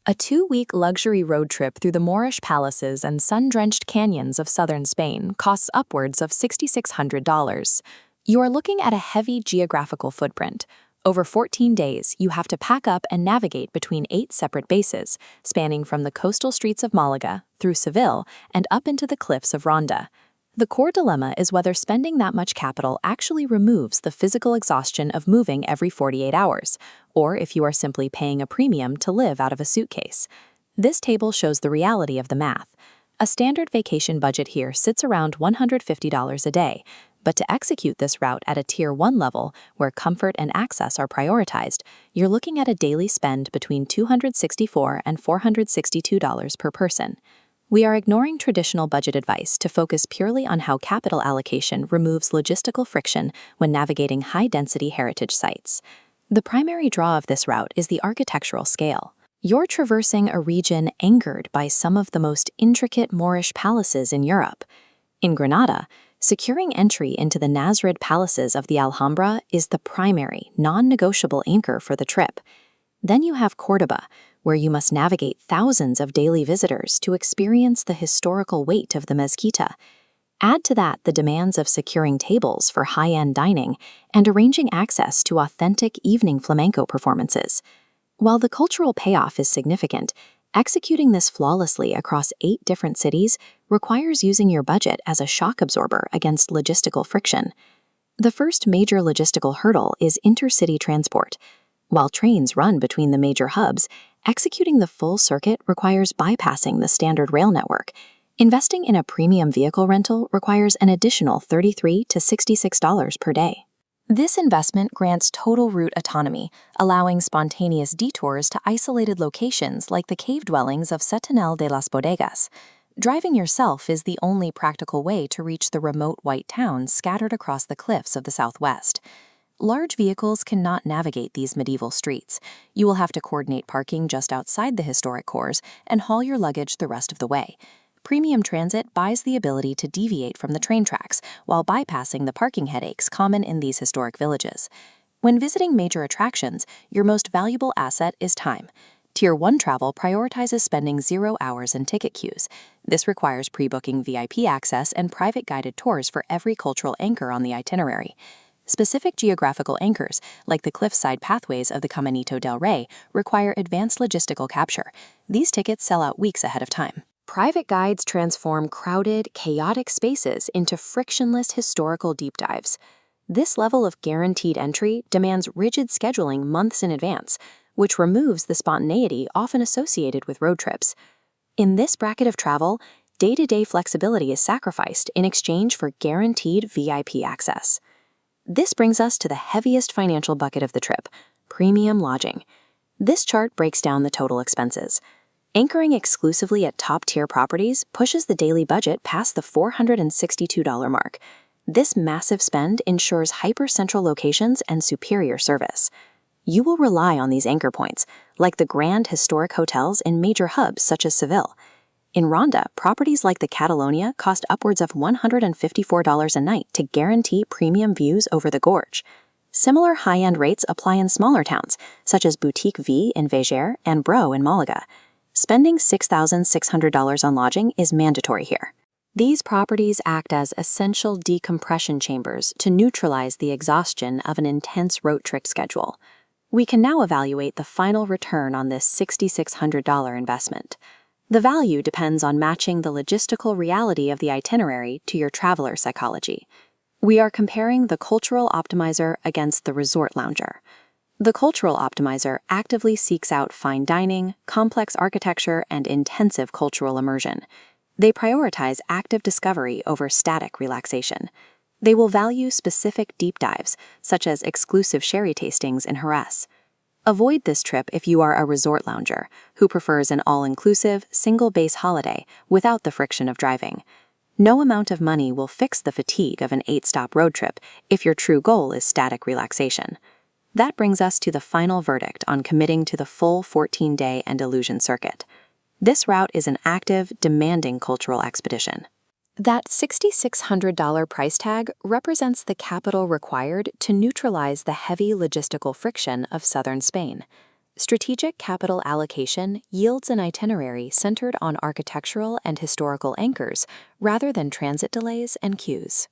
A 2-week luxury road trip through the Moorish palaces and sun-drenched canyons of southern Spain costs upwards of $6,600. You are looking at a heavy geographical footprint. Over 14 days, you have to pack up and navigate between 8 separate bases, spanning from the coastal streets of Málaga, through Seville, and up into the cliffs of Ronda. The core dilemma is whether spending that much capital actually removes the physical exhaustion of moving every 48 hours, or if you are simply paying a premium to live out of a suitcase. This table shows the reality of the math. A standard vacation budget here sits around $150 a day, but to execute this route at a Tier 1 level, where comfort and access are prioritized, you're looking at a daily spend between $264 and $462 per person. We are ignoring traditional budget advice to focus purely on how capital allocation removes logistical friction when navigating high-density heritage sites. The primary draw of this route is the architectural scale. You're traversing a region anchored by some of the most intricate Moorish palaces in Europe. In Granada, securing entry into the Nasrid palaces of the Alhambra is the primary, non-negotiable anchor for the trip. Then you have Córdoba, where you must navigate thousands of daily visitors to experience the historical weight of the Mezquita. Add to that the demands of securing tables for high-end dining and arranging access to authentic evening flamenco performances. While the cultural payoff is significant, executing this flawlessly across 8 different cities requires using your budget as a shock absorber against logistical friction. The first major logistical hurdle is intercity transport. While trains run between the major hubs, executing the full circuit requires bypassing the standard rail network. Investing in a premium vehicle rental requires an additional $33 to $66 per day. This investment grants total route autonomy, allowing spontaneous detours to isolated locations like the cave dwellings of Setenil de las Bodegas. Driving yourself is the only practical way to reach the remote white towns scattered across the cliffs of the southwest. Large vehicles cannot navigate these medieval streets. You will have to coordinate parking just outside the historic cores and haul your luggage the rest of the way. Premium transit buys the ability to deviate from the train tracks while bypassing the parking headaches common in these historic villages. When visiting major attractions, your most valuable asset is time. Tier 1 travel prioritizes spending 0 hours in ticket queues. This requires pre-booking VIP access and private guided tours for every cultural anchor on the itinerary. Specific geographical anchors, like the cliffside pathways of the Caminito del Rey, require advanced logistical capture. These tickets sell out weeks ahead of time. Private guides transform crowded, chaotic spaces into frictionless historical deep dives. This level of guaranteed entry demands rigid scheduling months in advance, which removes the spontaneity often associated with road trips. In this bracket of travel, day-to-day flexibility is sacrificed in exchange for guaranteed VIP access. This brings us to the heaviest financial bucket of the trip, premium lodging. This chart breaks down the total expenses. Anchoring exclusively at top-tier properties pushes the daily budget past the $462 mark. This massive spend ensures hyper-central locations and superior service. You will rely on these anchor points, like the grand historic hotels in major hubs such as Seville. In Ronda, properties like the Catalonia cost upwards of $154 a night to guarantee premium views over the gorge. Similar high-end rates apply in smaller towns, such as Boutique V in Vejer and Bro in Málaga. Spending $6,600 on lodging is mandatory here. These properties act as essential decompression chambers to neutralize the exhaustion of an intense road trip schedule. We can now evaluate the final return on this $6,600 investment. The value depends on matching the logistical reality of the itinerary to your traveler psychology. We are comparing the cultural optimizer against the resort lounger. The cultural optimizer actively seeks out fine dining, complex architecture, and intensive cultural immersion. They prioritize active discovery over static relaxation. They will value specific deep dives, such as exclusive sherry tastings in Jerez. Avoid this trip if you are a resort lounger who prefers an all-inclusive, single-base holiday without the friction of driving. No amount of money will fix the fatigue of an 8-stop road trip if your true goal is static relaxation. That brings us to the final verdict on committing to the full 14-day Andalusian circuit. This route is an active, demanding cultural expedition. That $6,600 price tag represents the capital required to neutralize the heavy logistical friction of southern Spain. Strategic capital allocation yields an itinerary centered on architectural and historical anchors rather than transit delays and queues.